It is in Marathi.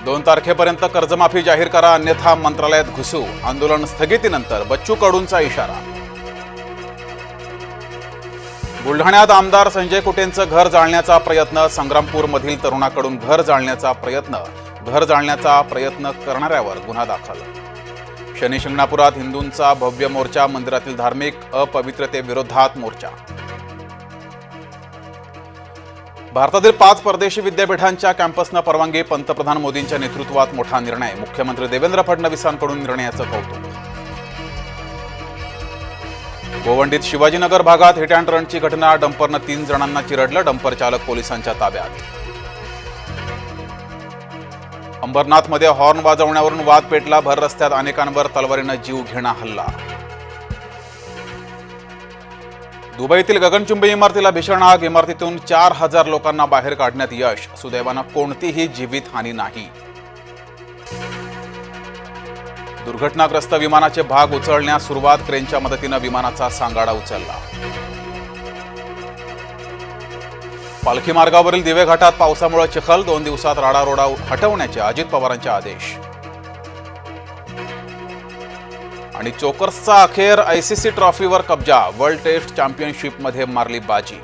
2 तारखेपर्यंत कर्जमाफी जाहीर करा, अन्यथा मंत्रालयात घुसू. आंदोलन स्थगितीनंतर बच्चू कडूंचा इशारा. बुलढाण्यात आमदार संजय कुटेंचं घर जाळण्याचा प्रयत्न. संग्रामपूरमधील तरुणाकडून घर जाळण्याचा प्रयत्न करणाऱ्यावर गुन्हा दाखल. शनी शिंगणापुरात हिंदूंचा भव्य मोर्चा. मंदिरातील धार्मिक अपवित्रतेविरोधात मोर्चा. भारतातील 5 परदेशी विद्यापीठांच्या कॅम्पसना परवानगी. पंतप्रधान मोदींच्या नेतृत्वात मोठा निर्णय. मुख्यमंत्री देवेंद्र फडणवीसांकडून निर्णयाचं कौतुक. गोवंडीत शिवाजीनगर भागात हिट अँड रनची घटना. डंपरनं 3 जणांना चिरडलं. डंपर चालक पोलिसांच्या ताब्यात. अंबरनाथमध्ये हॉर्न वाजवण्यावरून वाद पेटला. भर रस्त्यात अनेकांवर तलवारीनं जीव घेणा हल्ला. दुबईतील गगनचुंबी इमारतीला भीषण आग. इमारतीतून 4000 लोकांना बाहेर काढण्यात यश. सुदैवानं कोणतीही जीवितहानी नाही. दुर्घटनाग्रस्त विमानाचे भाग उचलण्यास सुरुवात. क्रेनच्या मदतीनं विमानाचा सांगाडा उचलला. पालखी मार्गावरील दिवे घाटात पावसामुळे चिखल. 2 दिवसात राडारोडा हटवण्याचे अजित पवारांचे आदेश. आणि चोकर्सचा अखेर आयसीसी ट्रॉफीवर कब्जा. वर्ल्ड टेस्ट चॅम्पियनशिपमध्ये मारली बाजी.